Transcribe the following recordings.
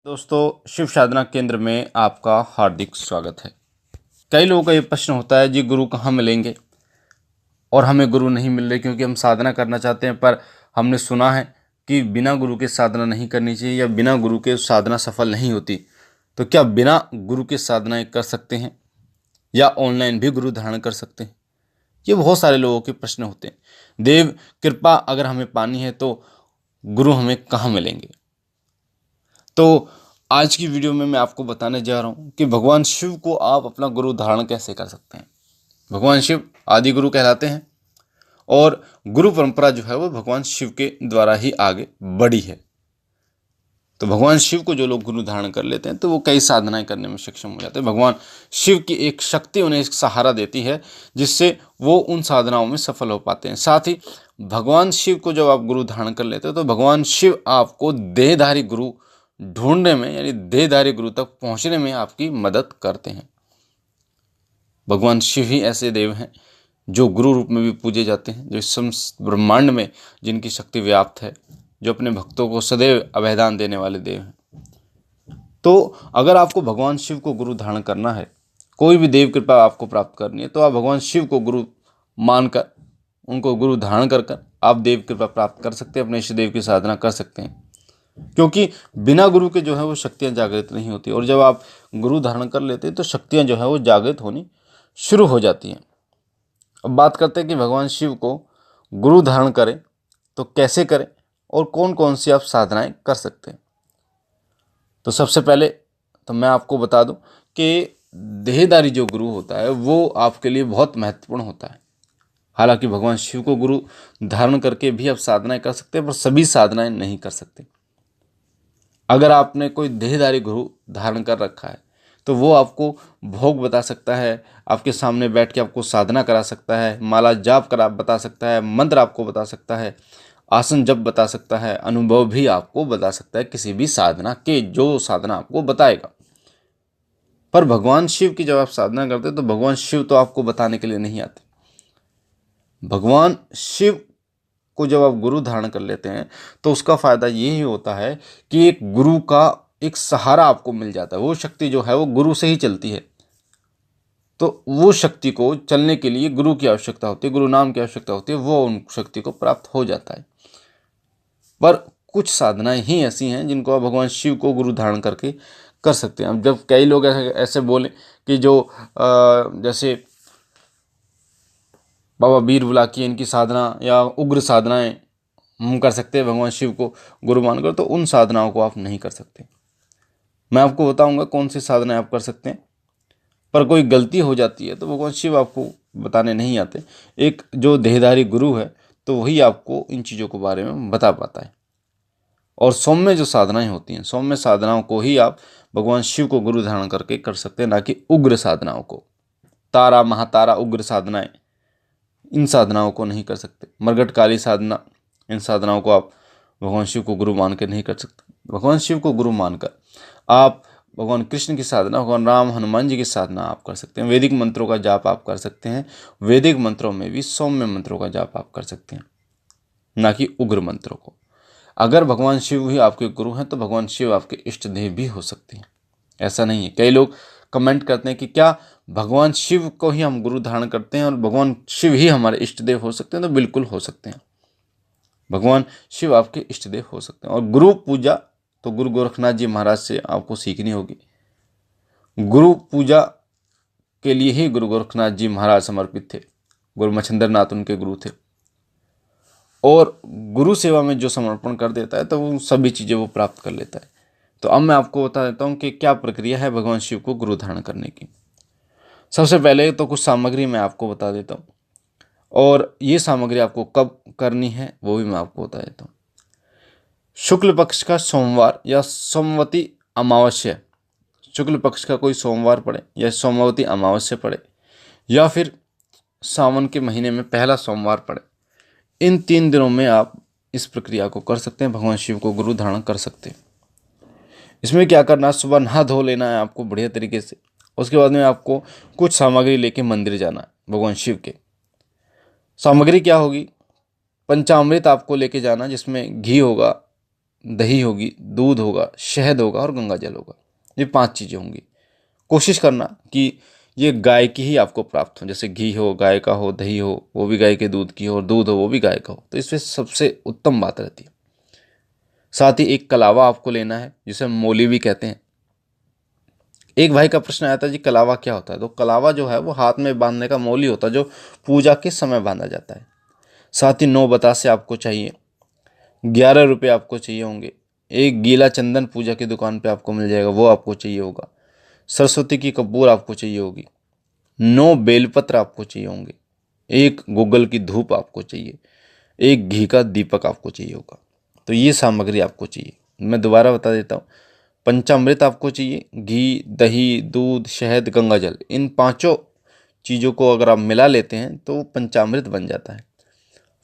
दोस्तों, शिव साधना केंद्र में आपका हार्दिक स्वागत है। कई लोगों का ये प्रश्न होता है जी, गुरु कहाँ मिलेंगे और हमें गुरु नहीं मिल रहे क्योंकि हम साधना करना चाहते हैं, पर हमने सुना है कि बिना गुरु के साधना नहीं करनी चाहिए या बिना गुरु के साधना सफल नहीं होती। तो क्या बिना गुरु के साधनाएं कर सकते हैं या ऑनलाइन भी गुरु धारण कर सकते हैं? ये बहुत सारे लोगों के प्रश्न होते हैं। देव कृपा अगर हमें पानी है तो गुरु हमें कहाँ मिलेंगे? तो आज की वीडियो में मैं आपको बताने जा रहा हूँ कि भगवान शिव को आप अपना गुरु धारण कैसे कर सकते हैं। भगवान शिव आदि गुरु कहलाते हैं और गुरु परंपरा जो है वो भगवान शिव के द्वारा ही आगे बढ़ी है। तो भगवान शिव को जो लोग गुरु धारण कर लेते हैं तो वो कई साधनाएं करने में सक्षम हो जाते हैं। भगवान शिव की एक शक्ति उन्हें एक सहारा देती है जिससे वो उन साधनाओं में सफल हो पाते हैं। साथ ही भगवान शिव को जब आप गुरु धारण कर लेते हो तो भगवान शिव आपको देहधारी गुरु ढूंढने में यानी देहधारी गुरु तक पहुंचने में आपकी मदद करते हैं। भगवान शिव ही ऐसे देव हैं जो गुरु रूप में भी पूजे जाते हैं, जो इस ब्रह्मांड में जिनकी शक्ति व्याप्त है, जो अपने भक्तों को सदैव अभयदान देने वाले देव हैं। तो अगर आपको भगवान शिव को गुरु धारण करना है, कोई भी देव कृपा आपको प्राप्त करनी है, तो आप भगवान शिव को गुरु मानकर उनको गुरु धारण कर आप देव कृपा प्राप्त कर सकते हैं, अपने इष्ट देव की साधना कर सकते हैं। क्योंकि बिना गुरु के जो है वो शक्तियाँ जागृत नहीं होती और जब आप गुरु धारण कर लेते हैं तो शक्तियाँ जो है वो जागृत होनी शुरू हो जाती हैं। अब बात करते हैं कि भगवान शिव को गुरु धारण करें तो कैसे करें और कौन कौन सी आप साधनाएं कर सकते हैं। तो सबसे पहले तो मैं आपको बता दूं कि देहधारी जो गुरु होता है वो आपके लिए बहुत महत्वपूर्ण होता है। हालांकि भगवान शिव को गुरु धारण करके भी आप साधनाएं कर सकते हैं, पर सभी साधनाएं नहीं कर सकते। अगर आपने कोई देहधारी गुरु धारण कर रखा है तो वो आपको भोग बता सकता है, आपके सामने बैठ के आपको साधना करा सकता है, माला जाप करा बता सकता है, मंत्र आपको बता सकता है, आसन जप बता सकता है, अनुभव भी आपको बता सकता है किसी भी साधना के, जो साधना आपको बताएगा। पर भगवान शिव की जब आप साधना करते हैं तो भगवान शिव तो आपको बताने के लिए नहीं आते। भगवान शिव को जब आप गुरु धारण कर लेते हैं तो उसका फायदा यही होता है कि एक गुरु का एक सहारा आपको मिल जाता है। वो शक्ति जो है वो गुरु से ही चलती है, तो वो शक्ति को चलने के लिए गुरु की आवश्यकता होती है, गुरु नाम की आवश्यकता होती है, वो उन शक्ति को प्राप्त हो जाता है। पर कुछ साधनाएं ही ऐसी हैं जिनको आप भगवान शिव को गुरु धारण करके कर सकते हैं। अब जब कई लोग ऐसे बोले कि जो जैसे बाबा बीर बुला की इनकी साधना या उग्र साधनाएं हम कर सकते हैं भगवान शिव को गुरु मानकर, तो उन साधनाओं को आप नहीं कर सकते। मैं आपको बताऊंगा कौन सी साधनाएं आप कर सकते हैं, पर कोई गलती हो जाती है तो भगवान शिव आपको बताने नहीं आते। एक जो देहधारी गुरु है तो वही आपको इन चीज़ों के बारे में बता पाता है। और सौम्य जो साधनाएं होती हैं, सौम्य साधनाओं को ही आप भगवान शिव को गुरु धारण करके कर सकते हैं, ना कि उग्र साधनाओं को। तारा महातारा उग्र साधनाएं, इन साधनाओं को नहीं कर सकते। मरगट काली साधना, इन साधनाओं को आप भगवान शिव को गुरु मान के नहीं कर सकते। भगवान शिव को गुरु मानकर आप भगवान कृष्ण की साधना, भगवान राम हनुमान जी की साधना आप कर सकते हैं। वैदिक मंत्रों का जाप आप कर सकते हैं। वैदिक मंत्रों में भी सौम्य मंत्रों का जाप आप कर सकते हैं, ना कि उग्र मंत्रों को। अगर भगवान शिव ही आपके गुरु हैं तो भगवान शिव आपके इष्ट देव भी हो सकते हैं। ऐसा नहीं है। कई लोग कमेंट करते हैं कि क्या भगवान शिव को ही हम गुरु धारण करते हैं और भगवान शिव ही हमारे इष्ट देव हो सकते हैं? तो बिल्कुल हो सकते हैं। भगवान शिव आपके इष्ट देव हो सकते हैं। और गुरु पूजा तो गुरु गोरखनाथ जी महाराज से आपको सीखनी होगी। गुरु पूजा के लिए ही गुरु गोरखनाथ जी महाराज समर्पित थे। गुरु मच्छिंद्र नाथ उनके गुरु थे। और गुरु सेवा में जो समर्पण कर देता है तो वो सभी चीज़ें वो प्राप्त कर लेता है। तो अब मैं आपको बता देता हूँ कि क्या प्रक्रिया है भगवान शिव को गुरु धारण करने की। सबसे पहले तो कुछ सामग्री मैं आपको बता देता हूँ, और ये सामग्री आपको कब करनी है वो भी मैं आपको बता देता हूँ। शुक्ल पक्ष का सोमवार या सोमवती अमावस्या, शुक्ल पक्ष का कोई सोमवार पड़े या सोमवती अमावस्या पड़े या फिर सावन के महीने में पहला सोमवार पड़े, इन 3 दिनों में आप इस प्रक्रिया को कर सकते हैं, भगवान शिव को गुरु धारण कर सकते हैं। इसमें क्या करना है, सुबह नहा धो लेना है आपको बढ़िया तरीके से। उसके बाद में आपको कुछ सामग्री लेके मंदिर जाना है भगवान शिव के। सामग्री क्या होगी? पंचामृत आपको लेके जाना, जिसमें घी होगा, दही होगी, दूध होगा, शहद होगा और गंगा जल होगा। ये 5 चीज़ें होंगी। कोशिश करना कि ये गाय की ही आपको प्राप्त हो, जैसे घी हो गाय का हो, दही हो वो भी गाय के दूध की हो, और दूध हो वो भी गाय का हो, तो इसमें सबसे उत्तम बात रहती है। साथ ही एक कलावा आपको लेना है, जिसे हम मोली भी कहते हैं। एक भाई का प्रश्न आया था जी कलावा क्या होता है, तो कलावा जो है वो हाथ में बांधने का मोली होता है, जो पूजा के समय बांधा जाता है। साथ ही 9 बतासे आपको चाहिए, 11 रुपये आपको चाहिए होंगे, एक गीला चंदन पूजा की दुकान पे आपको मिल जाएगा, वो आपको चाहिए होगा। सरस्वती की कपूर आपको चाहिए होगी, 9 बेलपत्र आपको चाहिए होंगे, एक गूगल की धूप आपको चाहिए, एक घी का दीपक आपको चाहिए होगा। तो ये सामग्री आपको चाहिए। मैं दोबारा बता देता हूँ, पंचामृत आपको चाहिए, घी, दही, दूध, शहद, गंगा जल, इन 5 चीज़ों को अगर आप मिला लेते हैं तो पंचामृत बन जाता है।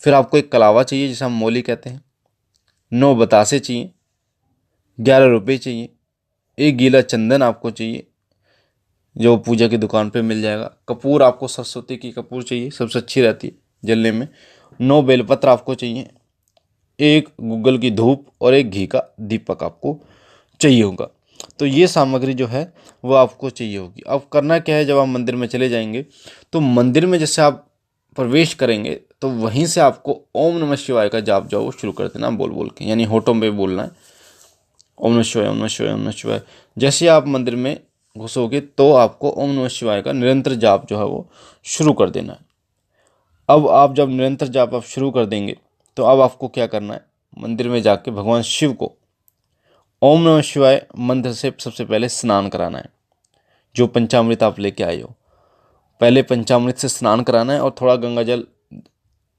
फिर आपको एक कलावा चाहिए जिसे हम मोली कहते हैं, 9 बतासे चाहिए, 11 रुपये चाहिए, एक गीला चंदन आपको चाहिए जो पूजा की दुकान पे मिल जाएगा। कपूर आपको सरस्वती की कपूर चाहिए, सबसे अच्छी रहती है जलने में। 9 बेलपत्र आपको चाहिए, एक गूगल की धूप और एक घी का दीपक आपको चाहिए होगा। तो ये सामग्री जो है वो आपको चाहिए होगी। अब करना क्या है, जब आप मंदिर में चले जाएंगे तो मंदिर में जैसे आप प्रवेश करेंगे तो वहीं से आपको ओम नमः शिवाय का जाप जो है वो शुरू कर देना, बोल बोल के, यानी होठों में बोलना है, ओम नमः शिवाय, ओम नमः शिवाय, ओम नमः शिवाय। जैसे आप मंदिर में घुसोगे तो आपको ओम नमः शिवाय का निरंतर जाप जो है वो शुरू कर देना है। अब आप जब निरंतर जाप आप शुरू कर देंगे तो अब आपको क्या करना है, मंदिर में जाके भगवान शिव को ओम नमः शिवाय मंत्र से सबसे पहले स्नान कराना है। जो पंचामृत आप लेके आए हो, पहले पंचामृत से स्नान कराना है और थोड़ा गंगा जल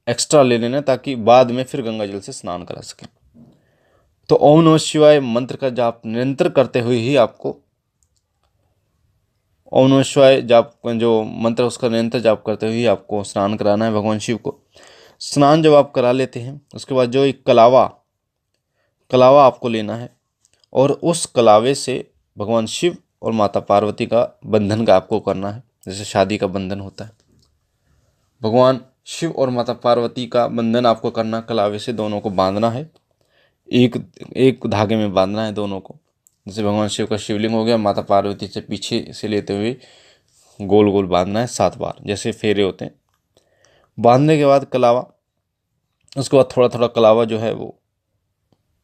एक्स्ट्रा ले लेना है ताकि बाद में फिर गंगा जल से स्नान करा सकें। तो ओम नमः शिवाय मंत्र का जाप निरंतर करते हुए ही आपको ओम नमः शिवाय जाप जो मंत्र उसका निरंतर जाप करते हुए ही आपको स्नान कराना है भगवान शिव को। स्नान जब आप करा लेते हैं उसके बाद जो एक कलावा आपको लेना है और उस कलावे से भगवान शिव और माता पार्वती का बंधन का आपको करना है, जैसे शादी का बंधन होता है। भगवान शिव और माता पार्वती का बंधन आपको करना, कलावे से दोनों को बांधना है, एक एक धागे में बांधना है दोनों को। जैसे भगवान शिव का शिवलिंग हो गया, माता पार्वती से पीछे से लेते हुए गोल गोल बांधना है 7 बार, जैसे फेरे होते हैं। बांधने के बाद कलावा, उसके बाद थोड़ा थोड़ा कलावा जो है वो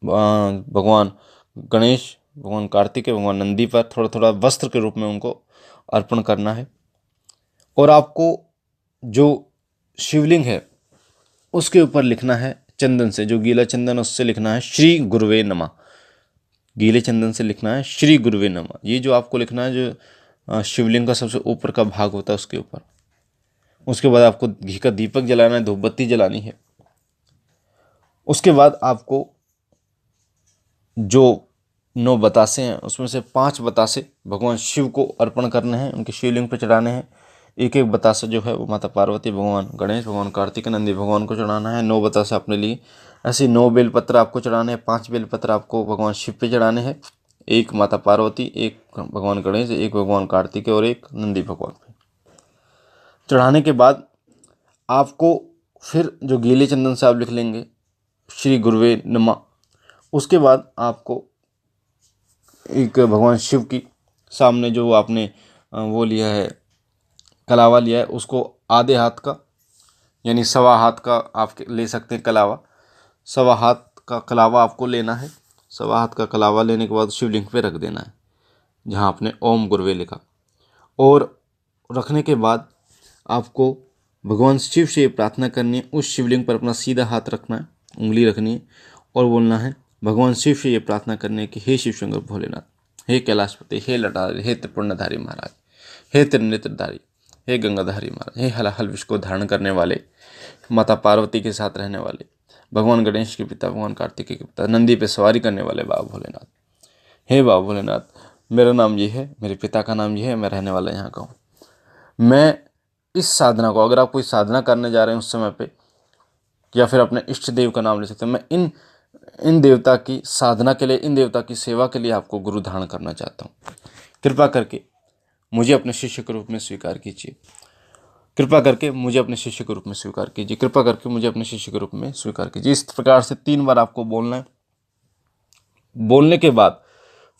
भगवान गणेश, भगवान कार्तिक, भगवान नंदी पर थोड़ा थोड़ा वस्त्र के रूप में उनको अर्पण करना है। और आपको जो शिवलिंग है उसके ऊपर लिखना है चंदन से, जो गीला चंदन उससे लिखना है श्री गुरुवे नमः। गीले चंदन से लिखना है श्री गुरुवे नमः। ये जो आपको लिखना है, जो शिवलिंग का सबसे ऊपर का भाग होता है उसके ऊपर। उसके बाद आपको घी का दीपक जलाना है, धूप बत्ती जलानी है। उसके बाद आपको जो 9 बतासे हैं उसमें से 5 बतासे भगवान शिव को अर्पण करने हैं, उनके शिवलिंग पर चढ़ाने हैं। एक एक बतासा जो है वो माता पार्वती, भगवान गणेश, भगवान कार्तिक, नंदी भगवान को चढ़ाना है। 9 बतासे अपने लिए। ऐसे 9 बेलपत्र आपको चढ़ाने हैं, 5 बेलपत्र आपको भगवान शिव पे चढ़ाने हैं, एक माता पार्वती, एक भगवान गणेश, एक भगवान कार्तिक और एक नंदी भगवान पे चढ़ाने के बाद आपको फिर जो गीले चंदन से आप लिख लेंगे श्री गुरुवे नमः। उसके बाद आपको एक भगवान शिव की सामने जो आपने वो लिया है, कलावा लिया है, उसको आधे हाथ का यानी सवा हाथ का आप ले सकते हैं कलावा। सवा हाथ का कलावा आपको लेना है। सवा हाथ का कलावा लेने के बाद शिवलिंग पे रख देना है जहाँ आपने ओम गुरुवे लिखा। और रखने के बाद आपको भगवान शिव से प्रार्थना करनी है, उस शिवलिंग पर अपना सीधा हाथ रखना है, उंगली रखनी है और बोलना है भगवान शिव से ये प्रार्थना करने की, हे शिव शंकर भोलेनाथ, हे कैलाशपति, हे लटाधारी, हे त्रिपुण्यधारी महाराज, हे त्रिनेत्रधारी, हे गंगाधारी महाराज, हे हलाहल विश्व को धारण करने वाले, माता पार्वती के साथ रहने वाले, भगवान गणेश के पिता, भगवान कार्तिक के पिता, नंदी पे सवारी करने वाले बाबा भोलेनाथ, हे बाबा भोलेनाथ, मेरा नाम ये है, मेरे पिता का नाम ये है, मैं रहने वाला यहाँ का हूँ। मैं इस साधना को, अगर आप कोई साधना करने जा रहे हैं उस समय पे, या फिर अपने इष्ट देव का नाम ले सकते हैं, मैं इन देवता की साधना के लिए, इन देवता की सेवा के लिए आपको गुरु धारण करना चाहता हूँ। कृपा करके मुझे अपने शिष्य के रूप में स्वीकार कीजिए। कृपा करके मुझे अपने शिष्य के रूप में स्वीकार कीजिए। कृपा करके मुझे अपने शिष्य के रूप में स्वीकार कीजिए। इस प्रकार से 3 बार आपको बोलना है। बोलने के बाद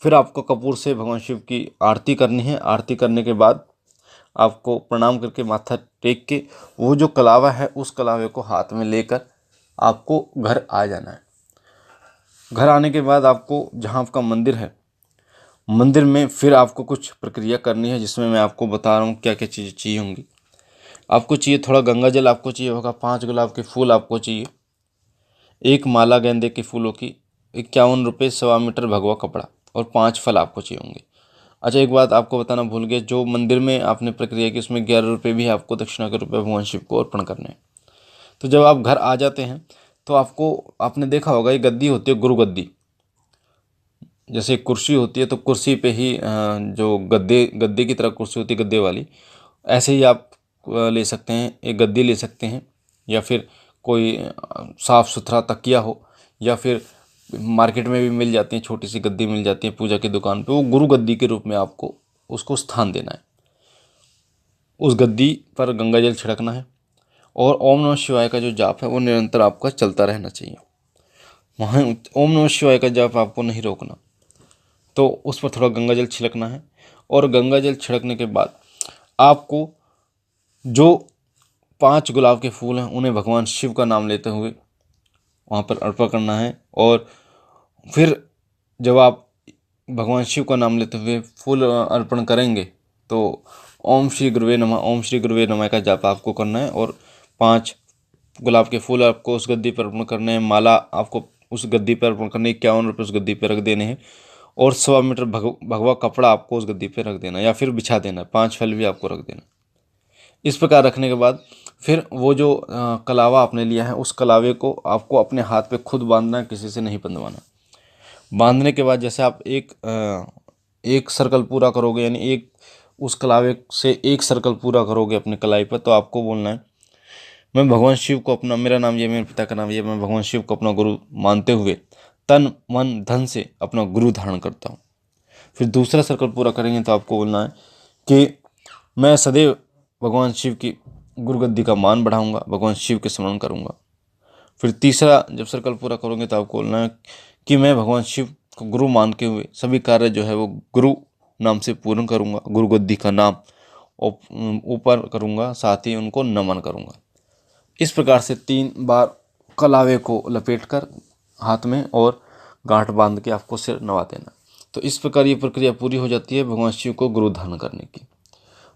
फिर आपको कपूर से भगवान शिव की आरती करनी है। आरती करने के बाद आपको प्रणाम करके माथा टेक के वो जो कलावा है उस कलावे को हाथ में लेकर आपको घर आ जाना है। घर आने के बाद आपको जहाँ आपका मंदिर है, मंदिर में फिर आपको कुछ प्रक्रिया करनी है, जिसमें मैं आपको बता रहा हूँ क्या क्या चीज़ें चाहिए होंगी। आपको चाहिए थोड़ा गंगा जल आपको चाहिए होगा, 5 गुलाब के फूल आपको चाहिए, एक माला गेंदे के फूलों की, 51 रुपये 1.25 मीटर भगवा कपड़ा और 5 फल आपको चाहिए होंगे। अच्छा, एक बात आपको बताना भूल गया, जो मंदिर में आपने प्रक्रिया की उसमें 11 रुपये भी आपको दक्षिणा के रूप में भगवान शिव को अर्पण करने हैं। तो जब आप घर आ जाते हैं तो आपने देखा होगा ये गद्दी होती है गुरु गद्दी, जैसे कुर्सी होती है तो कुर्सी पे ही जो गद्दे गद्दे की तरह कुर्सी होती है गद्दे वाली, ऐसे ही आप ले सकते हैं, एक गद्दी ले सकते हैं, या फिर कोई साफ़ सुथरा तकिया हो, या फिर मार्केट में भी मिल जाती है, छोटी सी गद्दी मिल जाती है पूजा की दुकान पे, वो गुरु गद्दी के रूप में आपको उसको स्थान देना है। उस गद्दी पर गंगा जल छिड़कना है और ओम नमः शिवाय का जो जाप है वो निरंतर आपका चलता रहना चाहिए। वहाँ ओम नमः शिवाय का जाप आपको नहीं रोकना, तो उस पर थोड़ा गंगा जल छिड़कना है। और गंगा जल छिड़कने के बाद आपको जो 5 गुलाब के फूल हैं उन्हें भगवान शिव का नाम लेते हुए वहाँ पर अर्पण करना है। और फिर जब आप भगवान शिव का नाम लेते हुए फूल अर्पण करेंगे तो ओम श्री गुरुवे नमः, ओम श्री गुरुवे नमः का जाप आपको करना है। और 5 गुलाब के फूल आपको उस गद्दी पर अर्पण करने हैं, माला आपको उस गद्दी पर अर्पण करनी है, 51 रुपये उस गद्दी पर रख देने हैं, और 1.25 मीटर भगवा कपड़ा आपको उस गद्दी पर रख देना या फिर बिछा देना, 5 फल भी आपको रख देना। इस प्रकार रखने के बाद फिर वो जो कलावा आपने लिया है उस कलावे को आपको अपने हाथ पे खुद बांधना है, किसी से नहीं बंधवाना। बांधने के बाद जैसे आप एक सर्कल पूरा करोगे, यानी एक उस कलावे से एक सर्कल पूरा करोगे अपने कलाई पर, तो आपको बोलना है मैं भगवान शिव को अपना, मेरा नाम ये, मेरे पिता का नाम ये, मैं भगवान शिव को अपना गुरु मानते हुए तन मन धन से अपना गुरु धारण करता हूँ। फिर दूसरा सर्कल पूरा करेंगे तो आपको बोलना है कि मैं सदैव भगवान शिव की गुरुगद्दी का मान बढ़ाऊंगा, भगवान शिव के स्मरण करूंगा। फिर तीसरा जब सर्कल पूरा करोगे तो आपको बोलना है कि मैं भगवान शिव को गुरु मान के हुए सभी कार्य जो है वो गुरु नाम से पूर्ण करूंगा, गुरुगद्दी का नाम ऊपर करूंगा, साथ ही उनको नमन करूंगा। इस प्रकार से 3 बार कलावे को लपेटकर हाथ में और गांठ बांध के आपको सिर नवा देना। तो इस प्रकार ये प्रक्रिया पूरी हो जाती है भगवान शिव को गुरु धारण करने की।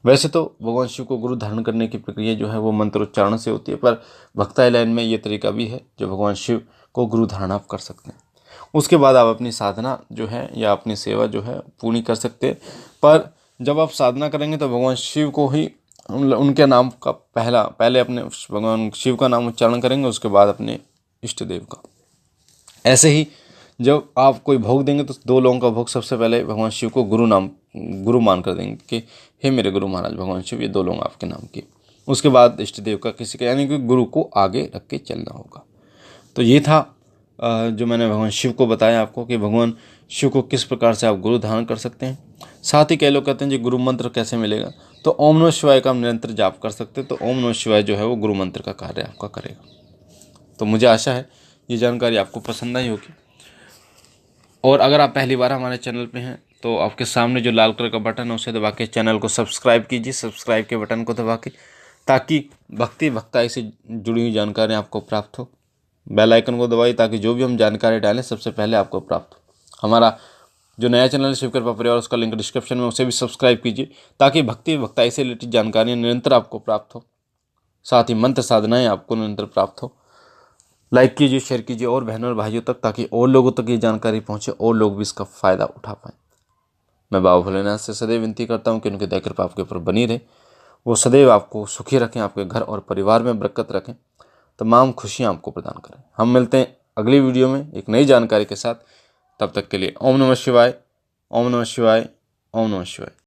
वैसे तो भगवान शिव को गुरु धारण करने की प्रक्रिया जो है वो मंत्रोच्चारण से होती है, पर भक्ताई लाइन में ये तरीका भी है जो भगवान शिव को गुरु धारण आप कर सकते हैं। उसके बाद आप अपनी साधना जो है या अपनी सेवा जो है पूरी कर सकते हैं। पर जब आप साधना करेंगे तो भगवान शिव को ही उनके नाम का पहले अपने भगवान शिव का नाम उच्चारण करेंगे, उसके बाद अपने इष्ट देव का। ऐसे ही जब आप कोई भोग देंगे तो 2 लोगों का भोग सबसे पहले भगवान शिव को गुरु मान कर देंगे कि हे मेरे गुरु महाराज भगवान शिव, ये 2 लोग आपके नाम के। उसके बाद इष्ट देव का किसी का, यानी कि गुरु को आगे रख के चलना होगा। तो ये था जो मैंने भगवान शिव को बताया आपको कि भगवान शिव को किस प्रकार से आप गुरु धारण कर सकते हैं। साथ ही कई लोग कहते हैं जी गुरु मंत्र कैसे मिलेगा, तो ओम नमः शिवाय का हम निरंतर जाप कर सकते हैं, तो ओम नमः शिवाय जो है वो गुरु मंत्र का कार्य आपका करेगा। तो मुझे आशा है ये जानकारी आपको पसंद आई होगी। और अगर आप पहली बार हमारे चैनल पे हैं तो आपके सामने जो लाल कलर का बटन है उसे दबा के चैनल को सब्सक्राइब कीजिए, सब्सक्राइब के बटन को दबा के, ताकि भक्ति भक्ताई से जुड़ी हुई जानकारी आपको प्राप्त हो। बेल आइकन को दबाइए ताकि जो भी हम जानकारी डालें सबसे पहले आपको प्राप्त हो। हमारा जो नया चैनल है शिव कृपा परिवार, उसका लिंक डिस्क्रिप्शन में, उसे भी सब्सक्राइब कीजिए ताकि भक्ति भक्ताई से रिलेटेड जानकारियाँ निरंतर आपको प्राप्त हो, साथ ही मंत्र साधनाएँ आपको निरंतर प्राप्त हो। लाइक कीजिए, शेयर कीजिए और बहनों और भाइयों तक, ताकि और लोगों तक ये जानकारी पहुंचे और लोग भी इसका फ़ायदा उठा पाएँ। मैं बाबा भोलेनाथ से सदैव विनती करता हूँ कि उनकी दया कृपा आपके ऊपर बनी रहे, वो सदैव आपको सुखी रखें, आपके घर और परिवार में बरकत रखें, तमाम खुशियाँ आपको प्रदान करें। हम मिलते हैं अगली वीडियो में एक नई जानकारी के साथ। तब तक के लिए ओम नमः शिवाय, ओम नमः शिवाय, ओम नमः शिवाय।